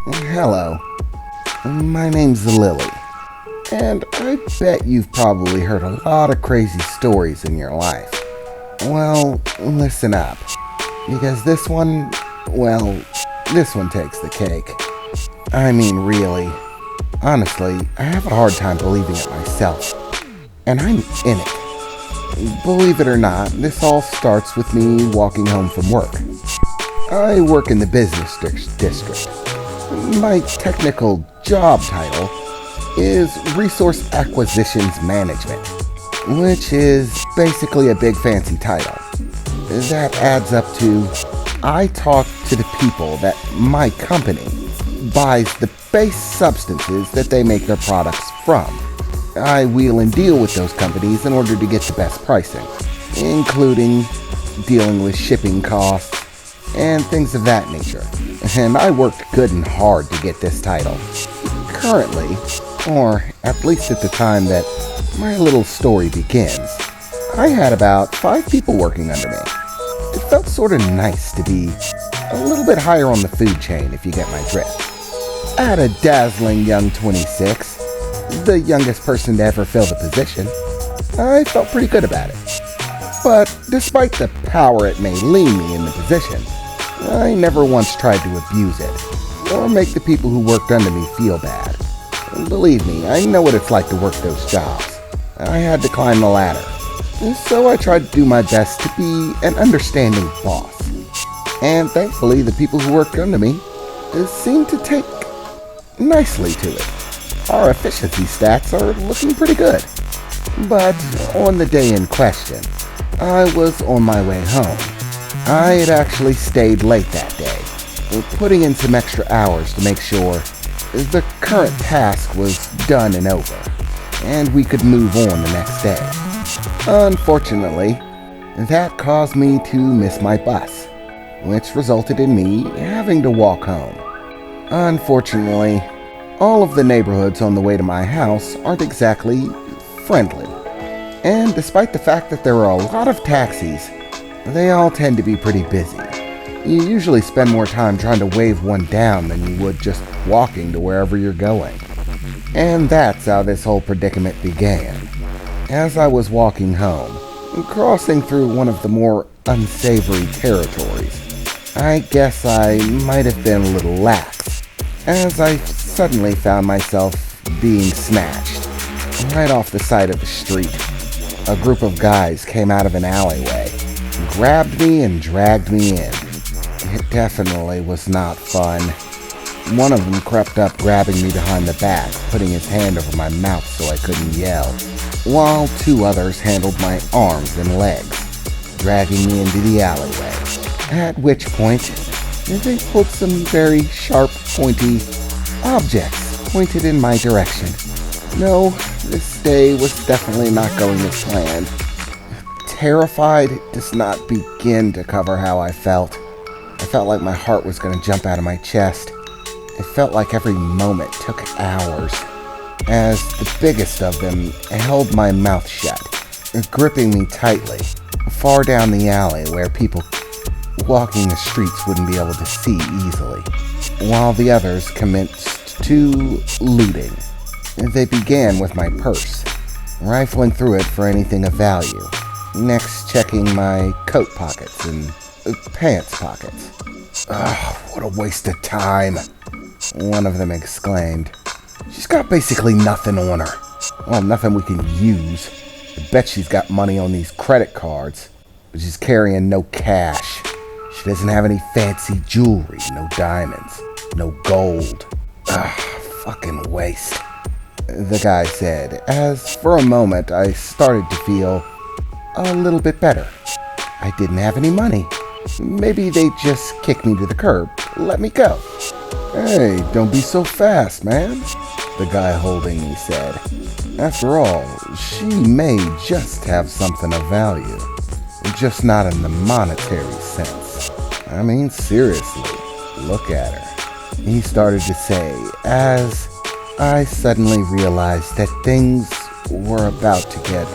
Hello, my name's Lily, and I bet you've probably heard a lot of crazy stories in your life. Well, listen up, because this one takes the cake. I mean, really. Honestly, I have a hard time believing it myself, and I'm in it. Believe it or not, this all starts with me walking home from work. I work in the business district. My technical job title is Resource Acquisitions Management, which is basically a big fancy title. That adds up to I talk to the people that my company buys the base substances that they make their products from. I wheel and deal with those companies in order to get the best pricing, including dealing with shipping costs and things of that nature. And I worked good and hard to get this title. Currently, or at least at the time that my little story begins, I had about 5 people working under me. It felt sort of nice to be a little bit higher on the food chain, if you get my drift. At a dazzling young 26, the youngest person to ever fill the position, I felt pretty good about it. But despite the power it may lean me in the position, I never once tried to abuse it, or make the people who worked under me feel bad. Believe me, I know what it's like to work those jobs. I had to climb the ladder, so I tried to do my best to be an understanding boss. And thankfully, the people who worked under me seemed to take nicely to it. Our efficiency stats are looking pretty good. But on the day in question, I was on my way home. I had actually stayed late that day, putting in some extra hours to make sure the current task was done and over, and we could move on the next day. Unfortunately, that caused me to miss my bus, which resulted in me having to walk home. Unfortunately, all of the neighborhoods on the way to my house aren't exactly friendly, and despite the fact that there are a lot of taxis, they all tend to be pretty busy. You usually spend more time trying to wave one down than you would just walking to wherever you're going. And that's how this whole predicament began. As I was walking home, crossing through one of the more unsavory territories, I guess I might have been a little lax, as I suddenly found myself being snatched. Right off the side of the street, a group of guys came out of an alleyway, grabbed me and dragged me in. It definitely was not fun. One of them crept up, grabbing me behind the back, putting his hand over my mouth so I couldn't yell, while 2 others handled my arms and legs, dragging me into the alleyway, at which point they pulled some very sharp, pointy objects pointed in my direction. No, this day was definitely not going as planned. Terrified does not begin to cover how I felt. I felt like my heart was going to jump out of my chest. It felt like every moment took hours, as the biggest of them held my mouth shut, gripping me tightly, far down the alley where people walking the streets wouldn't be able to see easily, while the others commenced to looting. They began with my purse, rifling through it for anything of value, next checking my coat pockets and pants pockets. What a waste of time, one of them exclaimed. She's got basically nothing on her. Well, nothing we can use. I bet she's got money on these credit cards, but she's carrying no cash. She doesn't have any fancy jewelry, no diamonds, no gold. Fucking waste, the guy said, as for a moment I started to feel a little bit better. I didn't have any money. Maybe they just kicked me to the curb, let me go. Hey, don't be so fast, man, the guy holding me said. After all, she may just have something of value, just not in the monetary sense. I mean, seriously, look at her, he started to say, as I suddenly realized that things were about to get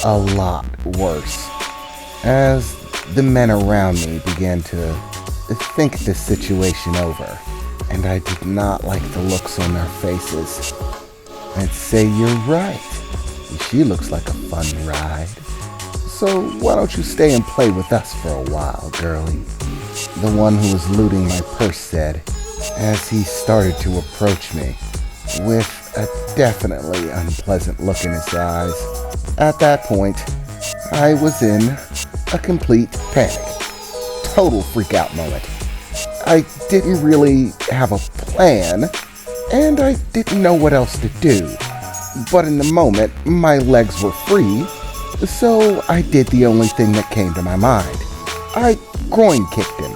a lot worse, as the men around me began to think the situation over and and I did not like the looks on their faces. I'd say you're right. She looks like a fun ride. So why don't you stay and play with us for a while, girlie? The one who was looting my purse said, as he started to approach me, with a definitely unpleasant look in his eyes. At that point, I was in a complete panic. Total freak-out moment. I didn't really have a plan, and I didn't know what else to do. But in the moment, my legs were free, so I did the only thing that came to my mind. I groin kicked him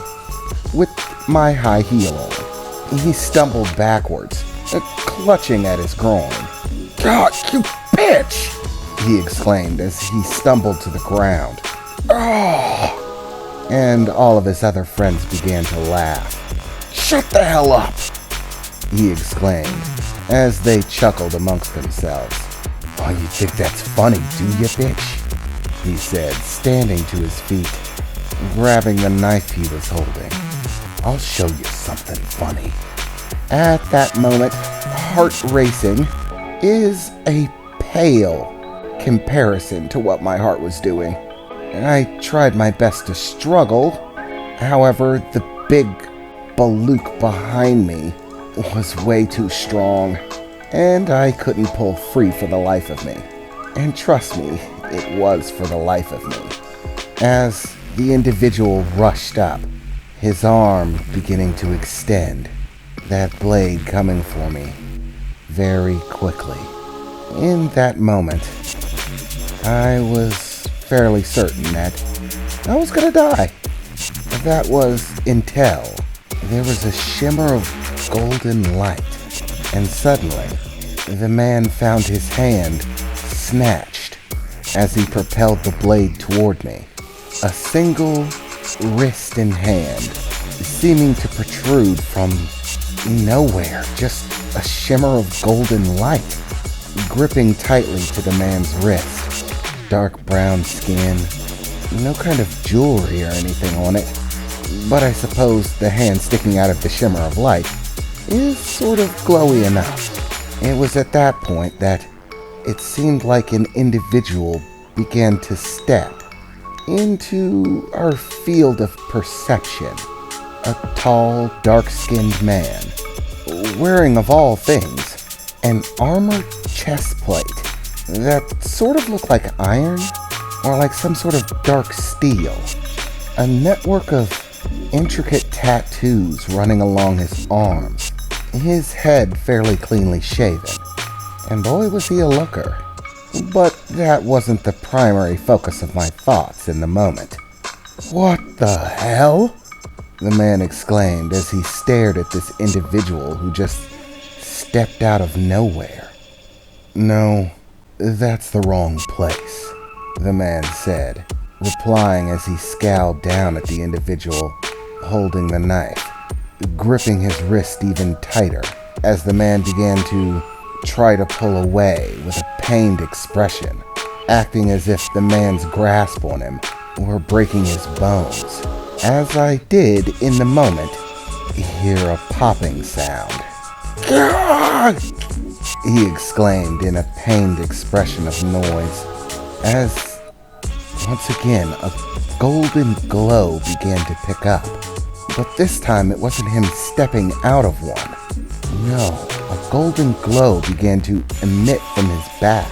with my high heel on. He stumbled backwards, clutching at his groin. "God, you bitch!" he exclaimed as he stumbled to the ground. "Oh!" And all of his other friends began to laugh. "Shut the hell up!" he exclaimed as they chuckled amongst themselves. "Oh, you think that's funny, do you, bitch?" he said, standing to his feet, grabbing the knife he was holding. "I'll show you something funny." At that moment, heart racing is a pale comparison to what my heart was doing. I tried my best to struggle. However, the big Baluk behind me was way too strong, and I couldn't pull free for the life of me. And trust me, it was for the life of me. As the individual rushed up, his arm beginning to extend, that blade coming for me very quickly. In that moment, I was fairly certain that I was gonna die. That was until there was a shimmer of golden light, and suddenly the man found his hand snatched as he propelled the blade toward me. A single wrist and hand seeming to protrude from nowhere, just a shimmer of golden light, gripping tightly to the man's wrist. Dark brown skin, no kind of jewelry or anything on it, but I suppose the hand sticking out of the shimmer of light is sort of glowy enough. It was at that point that it seemed like an individual began to step into our field of perception. A tall, dark-skinned man, wearing of all things, an armored chest plate that sort of looked like iron or like some sort of dark steel. A network of intricate tattoos running along his arms. His head fairly cleanly shaven. And boy was he a looker. But that wasn't the primary focus of my thoughts in the moment. "What the hell?" the man exclaimed as he stared at this individual who just stepped out of nowhere. "No, that's the wrong place," the man said, replying as he scowled down at the individual holding the knife, gripping his wrist even tighter as the man began to try to pull away with a pained expression, acting as if the man's grasp on him were breaking his bones. As I did, in the moment, hear a popping sound. "God!" he exclaimed in a pained expression of noise, as once again a golden glow began to pick up. But this time it wasn't him stepping out of one. No, a golden glow began to emit from his back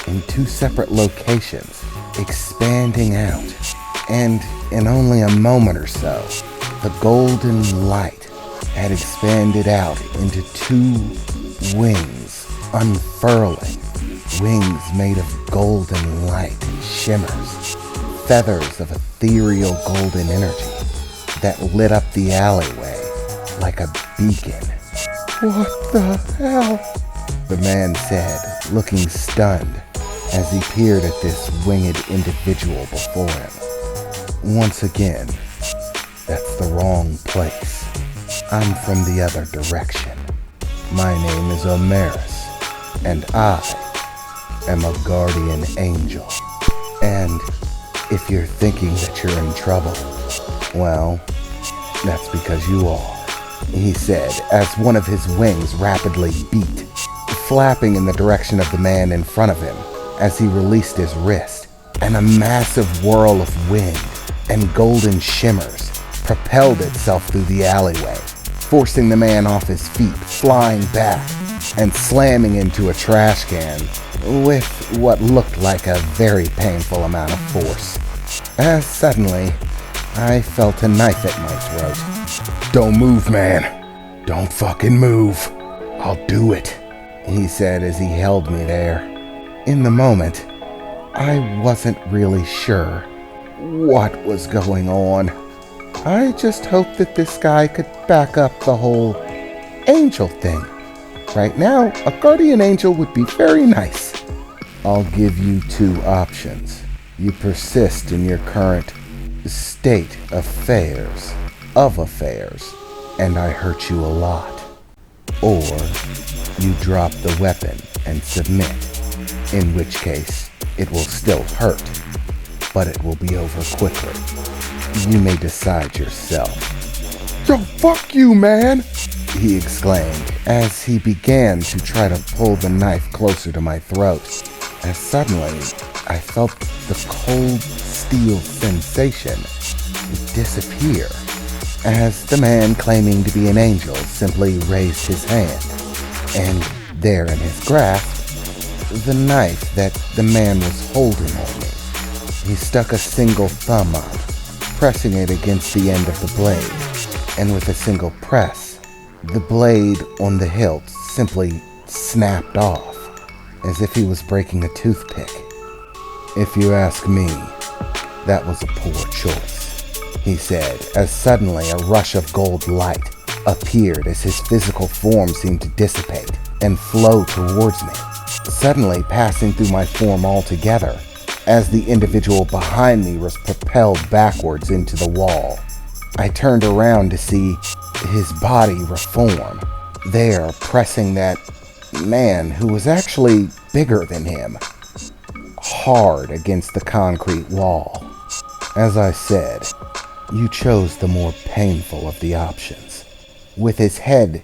in two separate locations, expanding out. And in only a moment or so, the golden light had expanded out into two wings, unfurling. Wings made of golden light and shimmers, feathers of ethereal golden energy that lit up the alleyway like a beacon. "What the hell?" the man said, looking stunned as he peered at this winged individual before him. "Once again, that's the wrong place. I'm from the other direction. My name is Omerus, and I am a guardian angel. And if you're thinking that you're in trouble, well, that's because you are." he said as one of his wings rapidly beat, flapping in the direction of the man in front of him as he released his wrist, and a massive whirl of wind and golden shimmers propelled itself through the alleyway, forcing the man off his feet, flying back and slamming into a trash can with what looked like a very painful amount of force. As suddenly, I felt a knife at my throat. "Don't move, man. Don't fucking move. I'll do it," he said as he held me there. In the moment, I wasn't really sure what was going on. I just hoped that this guy could back up the whole angel thing. Right now, a guardian angel would be very nice. "I'll give you two options. You persist in your current state of affairs, and I hurt you a lot. Or you drop the weapon and submit, in which case it will still hurt, but it will be over quickly. You may decide yourself." "Yo, fuck you, man!" he exclaimed as he began to try to pull the knife closer to my throat. As suddenly, I felt the cold steel sensation disappear as the man claiming to be an angel simply raised his hand, and there in his grasp, the knife that the man was holding on me. He stuck a single thumb up, pressing it against the end of the blade, and with a single press, the blade on the hilt simply snapped off, as if he was breaking a toothpick. "If you ask me, that was a poor choice," he said, as suddenly a rush of gold light appeared as his physical form seemed to dissipate and flow towards me, suddenly passing through my form altogether, as the individual behind me was propelled backwards into the wall. I turned around to see his body reform, there pressing that man who was actually bigger than him, hard against the concrete wall. As I said, you chose the more painful of the options. With his head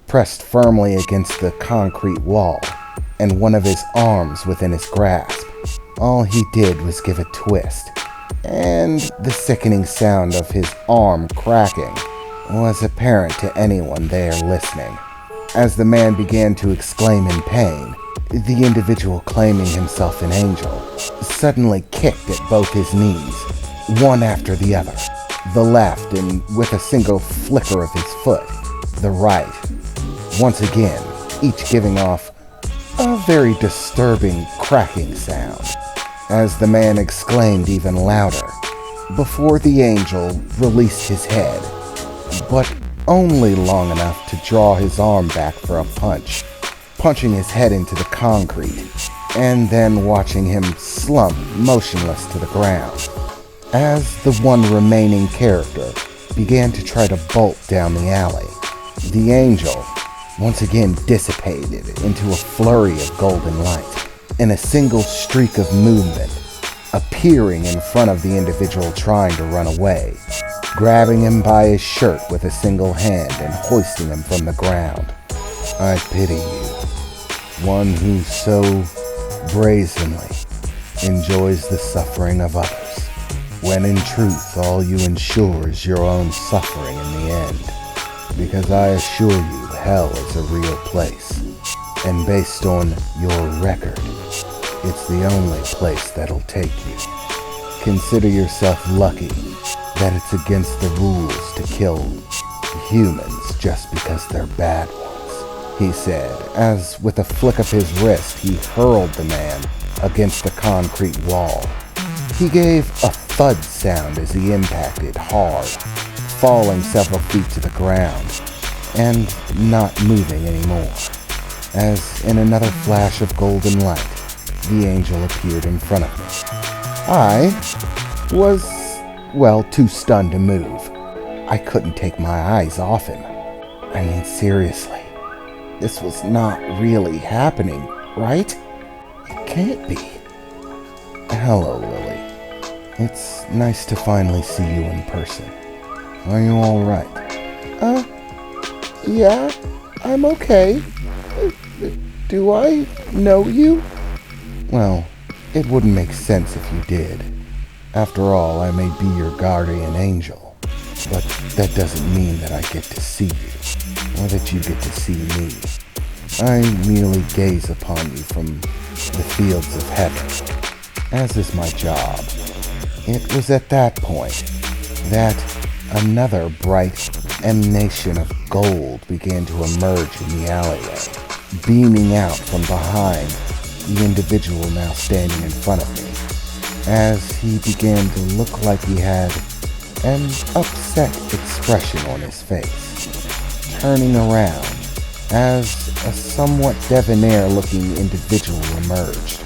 pressed firmly against the concrete wall and one of his arms within his grasp, all he did was give a twist, and the sickening sound of his arm cracking was apparent to anyone there listening. As the man began to exclaim in pain, the individual claiming himself an angel suddenly kicked at both his knees, one after the other, the left, and with a single flicker of his foot, the right, once again, each giving off a very disturbing cracking sound, as the man exclaimed even louder, before the angel released his head, but only long enough to draw his arm back for a punch, punching his head into the concrete, and then watching him slump motionless to the ground, as the one remaining character began to try to bolt down the alley. The angel once again dissipated into a flurry of golden light, in a single streak of movement, appearing in front of the individual trying to run away, grabbing him by his shirt with a single hand and hoisting him from the ground. "I pity you, one who so brazenly enjoys the suffering of others, when in truth all you ensure is your own suffering in the end. Because I assure you, hell is a real place, and based on your record, it's the only place that'll take you. Consider yourself lucky that it's against the rules to kill humans just because they're bad ones," he said, as with a flick of his wrist he hurled the man against the concrete wall. He gave a thud sound as he impacted hard, falling several feet to the ground, and not moving anymore, as in another flash of golden light, the angel appeared in front of me. I was, too stunned to move. I couldn't take my eyes off him. I mean, seriously, this was not really happening, right? It can't be. "Hello, Lily. It's nice to finally see you in person. Are you all right?" Yeah, I'm okay. Do I know you? Well, it wouldn't make sense if you did. After all, I may be your guardian angel, but that doesn't mean that I get to see you, or that you get to see me. I merely gaze upon you from the fields of heaven, as is my job. It was at that point that another bright emanation of gold began to emerge in the alleyway, beaming out from behind the individual now standing in front of me, as he began to look like he had an upset expression on his face, turning around as a somewhat debonair-looking individual emerged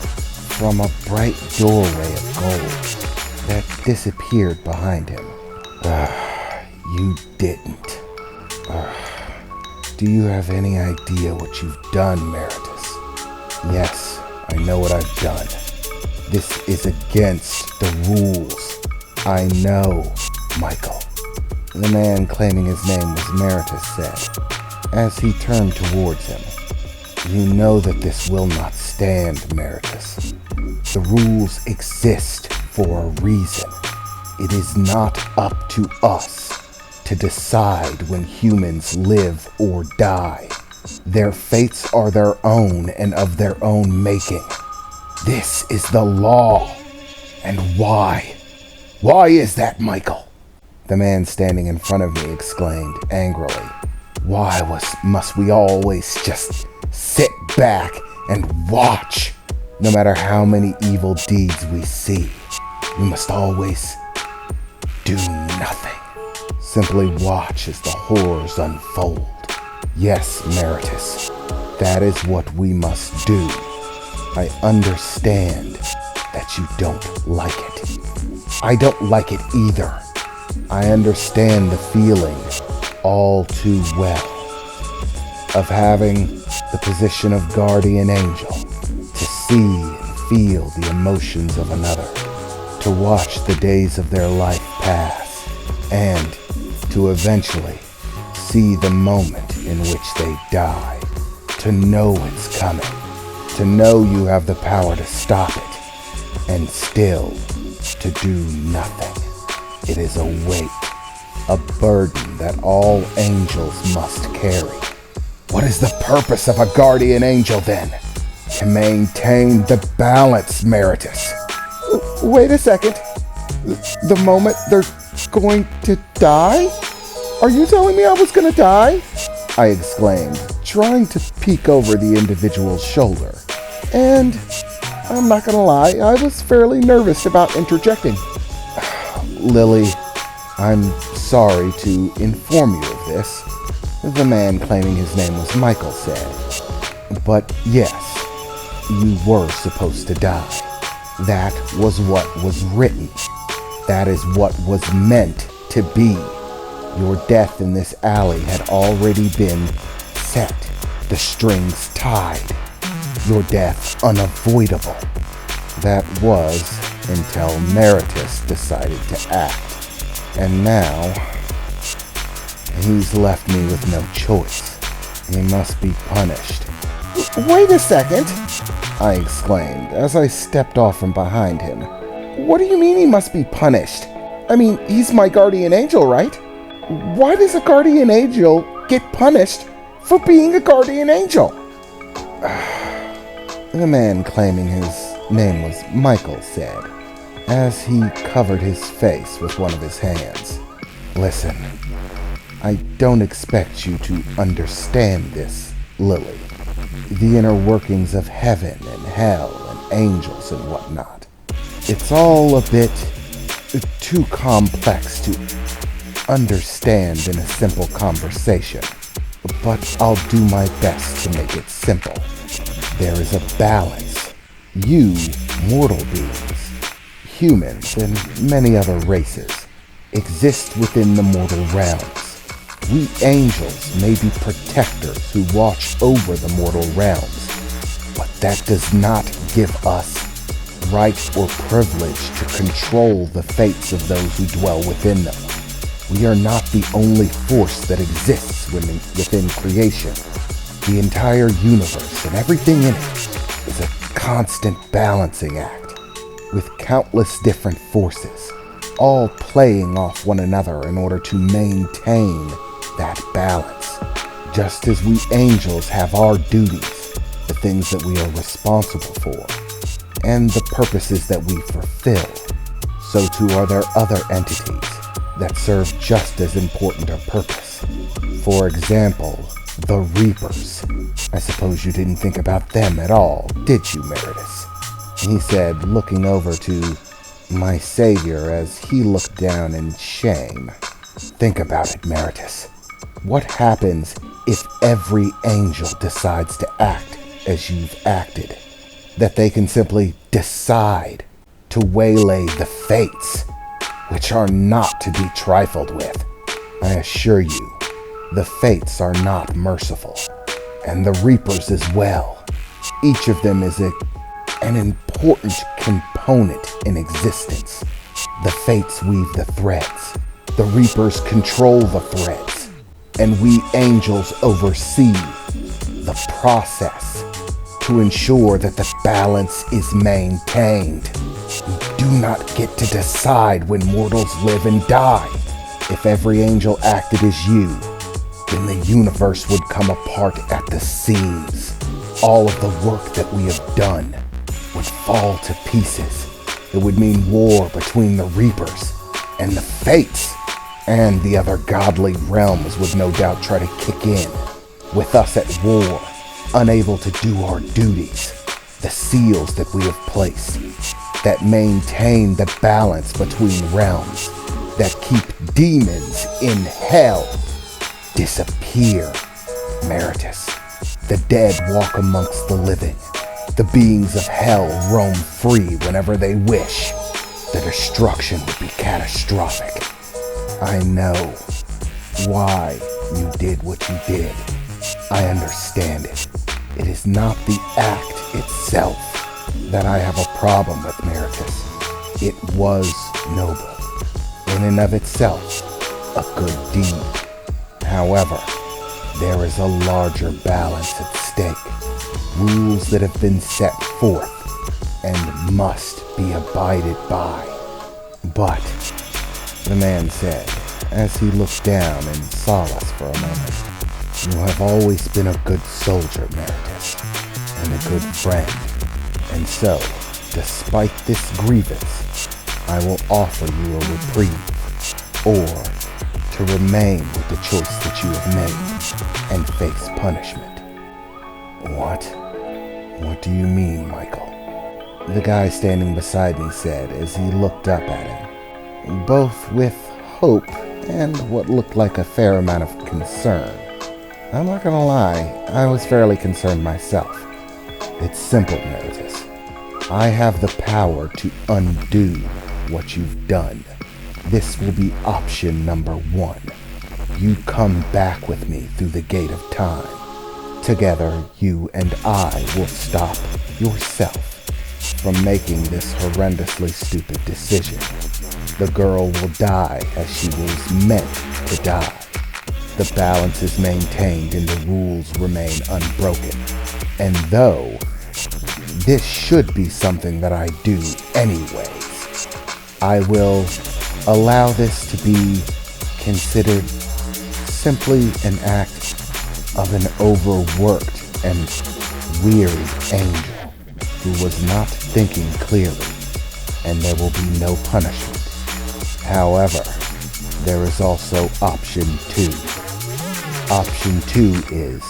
from a bright doorway of gold that disappeared behind him. You didn't. Do you have any idea what you've done, Meritus? Yes, I know what I've done. This is against the rules. I know, Michael. The man claiming his name was Meritus said, as he turned towards him. You know that this will not stand, Meritus. The rules exist for a reason. It is not up to us to decide when humans live or die. Their fates are their own and of their own making. This is the law. And why? Why is that, Michael? The man standing in front of me exclaimed angrily. Why must we always just sit back and watch? No matter how many evil deeds we see, we must always do nothing. Simply watch as the horrors unfold. Yes, Meritus, that is what we must do. I understand that you don't like it. I don't like it either. I understand the feeling all too well of having the position of guardian angel, to see and feel the emotions of another, to watch the days of their life pass, and to eventually see the moment in which they die, to know it's coming, to know you have the power to stop it, and still to do nothing. It is a weight, a burden that all angels must carry. What is the purpose of a guardian angel then? To maintain the balance, Meritus. Wait a second. The moment they're going to die? Are you telling me I was going to die? I exclaimed, trying to peek over the individual's shoulder. And I'm not going to lie, I was fairly nervous about interjecting. Lily, I'm sorry to inform you of this, the man claiming his name was Michael said. But yes, you were supposed to die. That was what was written. That is what was meant to be. Your death in this alley had already been set, the strings tied. Your death unavoidable. That was until Meritus decided to act. And now, he's left me with no choice. He must be punished. Wait a second, I exclaimed as I stepped off from behind him. What do you mean he must be punished? I mean, he's my guardian angel, right? Why does a guardian angel get punished for being a guardian angel? The man claiming his name was Michael said, as he covered his face with one of his hands. Listen, I don't expect you to understand this, Lily. The inner workings of heaven and hell and angels and whatnot. It's all a bit too complex to understand in a simple conversation, but I'll do my best to make it simple. There is a balance. You, mortal beings, humans, and many other races, exist within the mortal realms. We angels may be protectors who watch over the mortal realms, but that does not give us right or privilege to control the fates of those who dwell within them. We are not the only force that exists within creation. The entire universe and everything in it is a constant balancing act, with countless different forces, all playing off one another in order to maintain that balance. Just as we angels have our duties, the things that we are responsible for, and the purposes that we fulfill, so too are there other entities that serve just as important a purpose. For example, the Reapers. I suppose you didn't think about them at all, did you, Meritus? He said, looking over to my savior as he looked down in shame. Think about it, Meritus. What happens if every angel decides to act as you've acted? That they can simply decide to waylay the fates, which are not to be trifled with. I assure you, the fates are not merciful, and the Reapers as well. Each of them is an important component in existence. The fates weave the threads, the Reapers control the threads, and we angels oversee the process to ensure that the balance is maintained. We do not get to decide when mortals live and die. If every angel acted as you, then the universe would come apart at the seams. All of the work that we have done would fall to pieces. It would mean war between the Reapers and the Fates, and the other godly realms would no doubt try to kick in, with us at war, unable to do our duties. The seals that we have placed, that maintain the balance between realms, that keep demons in hell, disappear. Meritus, the dead walk amongst the living. The beings of hell roam free whenever they wish. The destruction would be catastrophic. I know why you did what you did. I understand it. It is not the act itself that I have a problem with, Meritus. It was noble, in and of itself, a good deed. However, there is a larger balance at stake, rules that have been set forth and must be abided by. But, the man said, as he looked down and saw us for a moment, you have always been a good soldier, Meritus, and a good friend. And so, despite this grievance, I will offer you a reprieve, or to remain with the choice that you have made and face punishment. What? What do you mean, Michael? The guy standing beside me said as he looked up at him, both with hope and what looked like a fair amount of concern. I'm not gonna lie, I was fairly concerned myself. It's simple, Meritus. I have the power to undo what you've done. This will be option number 1. You come back with me through the gate of time. Together, you and I will stop yourself from making this horrendously stupid decision. The girl will die as she was meant to die. The balance is maintained and the rules remain unbroken. And though this should be something that I do anyways, I will allow this to be considered simply an act of an overworked and weary angel who was not thinking clearly, and there will be no punishment. However, there is also option 2. Option 2 is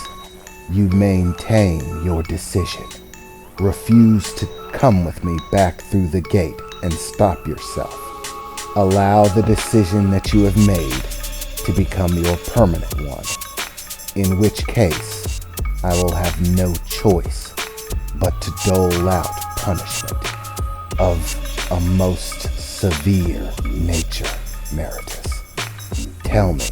you maintain your decision. Refuse to come with me back through the gate and stop yourself. Allow the decision that you have made to become your permanent one, in which case I will have no choice but to dole out punishment of a most severe nature, Meritus. Tell me,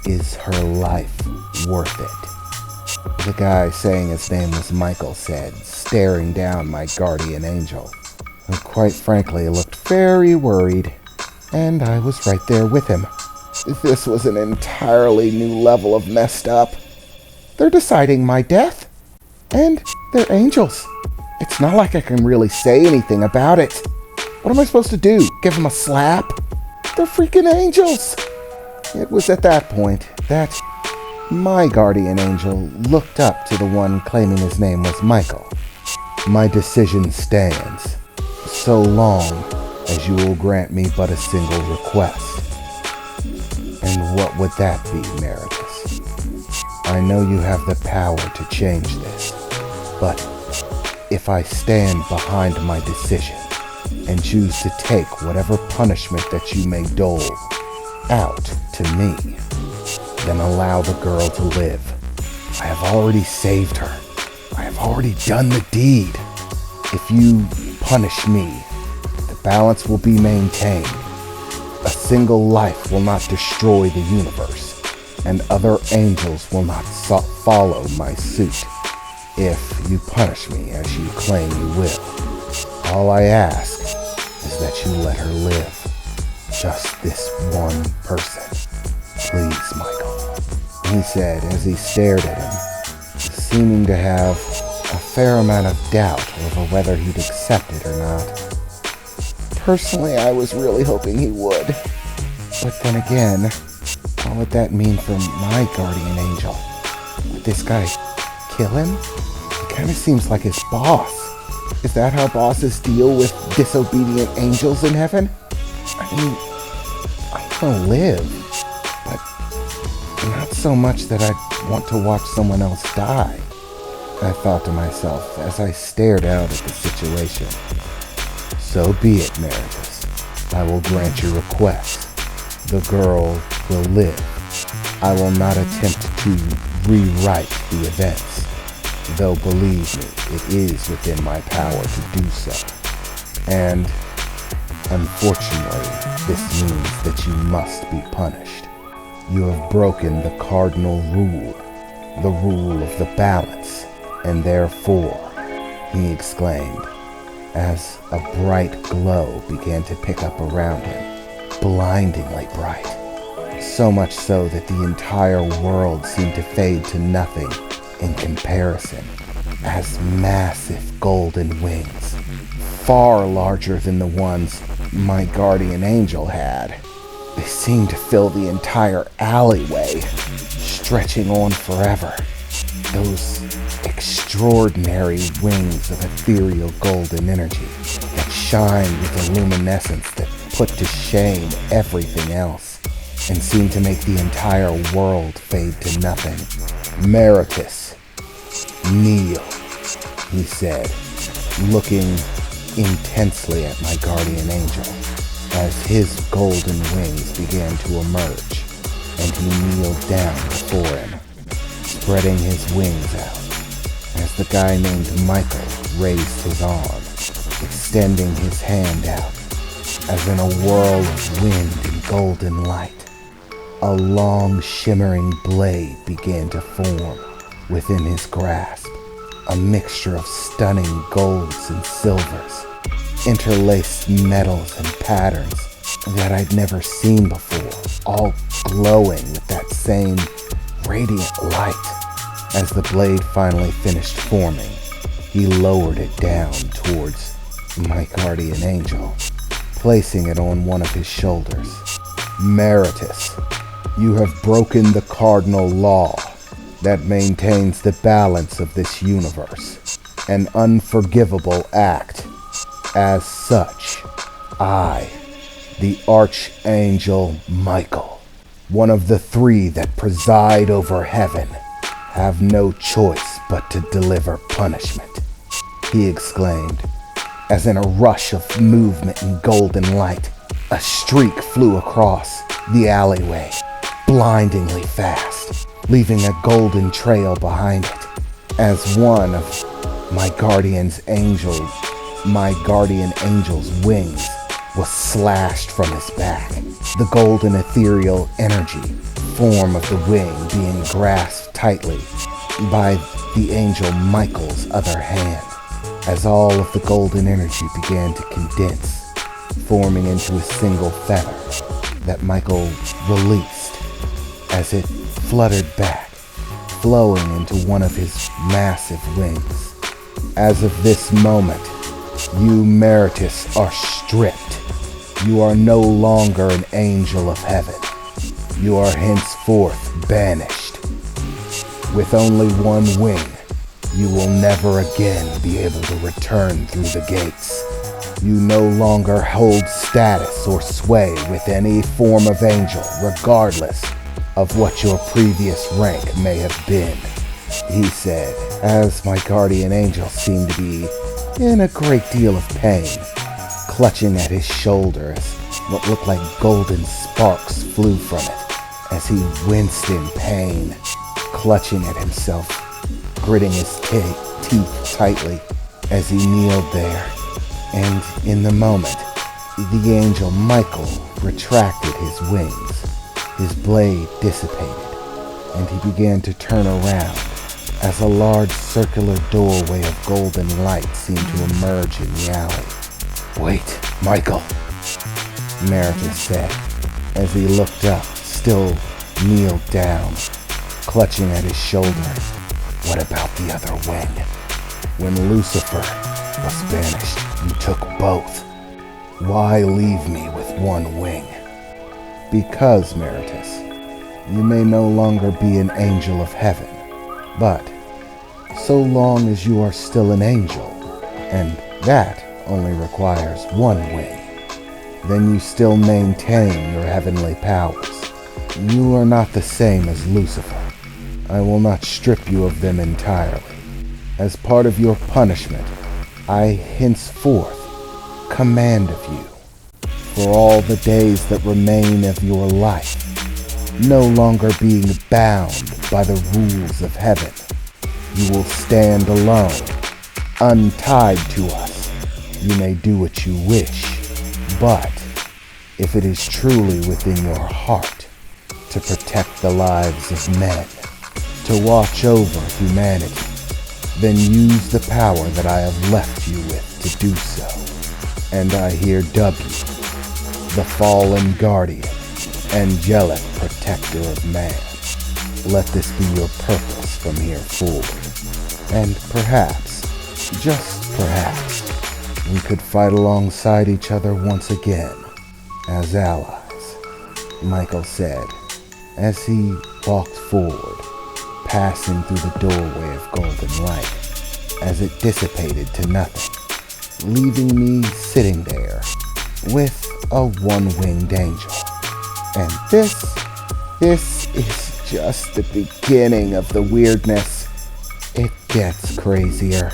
is her life worth it? The guy saying his name was Michael said, staring down my guardian angel, who quite frankly looked very worried, and I was right there with him. This was an entirely new level of messed up. They're deciding my death. And they're angels. It's not like I can really say anything about it. What am I supposed to do? Give them a slap? They're freaking angels. It was at that point that my guardian angel looked up to the one claiming his name was Michael. My decision stands, so long as you will grant me but a single request. And what would that be, Meritus? I know you have the power to change this, but if I stand behind my decision and choose to take whatever punishment that you may dole out to me, then allow the girl to live. I have already saved her. I have already done the deed. If you punish me, the balance will be maintained. A single life will not destroy the universe, and other angels will not follow my suit. If you punish me as you claim you will, all I ask is that you let her live. Just this one person. Please, Michael, he said as he stared at him, seeming to have a fair amount of doubt over whether he'd accept it or not. Personally, I was really hoping he would. But then again, what would that mean for my guardian angel? Would this guy kill him? He kind of seems like his boss. Is that how bosses deal with disobedient angels in heaven? I mean, I want to live, but not so much that I want to watch someone else die. I thought to myself as I stared out at the situation. So be it, Meritus. I will grant your request. The girl will live. I will not attempt to rewrite the events, though believe me, it is within my power to do so. And unfortunately, this means that you must be punished. You have broken the cardinal rule, the rule of the balance, and therefore, he exclaimed, as a bright glow began to pick up around him, blindingly bright, so much so that the entire world seemed to fade to nothing in comparison, as massive golden wings, far larger than the ones my guardian angel had. They seemed to fill the entire alleyway, stretching on forever. Those extraordinary wings of ethereal golden energy that shine with a luminescence that put to shame everything else and seemed to make the entire world fade to nothing. Meritus, kneel, he said, looking intensely at my guardian angel as his golden wings began to emerge, and he kneeled down before him, spreading his wings out as the guy named Michael raised his arm, extending his hand out, as in a whirl of wind and golden light, a long shimmering blade began to form within his grasp, a mixture of stunning golds and silvers, interlaced metals and patterns that I'd never seen before, all glowing with that same radiant light. As the blade finally finished forming, he lowered it down towards my guardian angel, placing it on one of his shoulders. Meritus, you have broken the cardinal law that maintains the balance of this universe, an unforgivable act. As such, I, the Archangel Michael, one of the three that preside over heaven, have no choice but to deliver punishment, he exclaimed, as in a rush of movement and golden light, a streak flew across the alleyway, blindingly fast, leaving a golden trail behind it, as one of my guardian angel's wings was slashed from his back, the golden ethereal energy form of the wing being grasped tightly by the angel Michael's other hand, as all of the golden energy began to condense, forming into a single feather, that Michael released as it fluttered back, flowing into one of his massive wings. As of this moment, you, Meritus, are stripped. You are no longer an angel of heaven. You are henceforth banished. With only one wing, you will never again be able to return through the gates. You no longer hold status or sway with any form of angel, regardless of what your previous rank may have been, he said, as my guardian angel seemed to be in a great deal of pain, clutching at his shoulder as what looked like golden sparks flew from it, as he winced in pain, clutching at himself, gritting his teeth tightly as he kneeled there. And in the moment, the angel Michael retracted his wings. His blade dissipated, and he began to turn around as a large circular doorway of golden light seemed to emerge in the alley. "Wait, Michael," Meritus said, as he looked up, still kneeled down, clutching at his shoulder. "What about the other wing? When Lucifer was banished, you took both. Why leave me with one wing?" "Because, Meritus, you may no longer be an angel of heaven, but so long as you are still an angel, and that only requires one wing, then you still maintain your heavenly powers. You are not the same as Lucifer. I will not strip you of them entirely. As part of your punishment, I henceforth command of you, for all the days that remain of your life, no longer being bound by the rules of heaven, you will stand alone, untied to us. You may do what you wish, but if it is truly within your heart to protect the lives of men, to watch over humanity, then use the power that I have left you with to do so. And I here dub you the fallen guardian, angelic protector of man. Let this be your purpose from here forward. And perhaps, just perhaps, we could fight alongside each other once again as allies," Michael said, as he walked forward, passing through the doorway of golden light, as it dissipated to nothing, leaving me sitting there with a one-winged angel. And this is just the beginning of the weirdness. It gets crazier.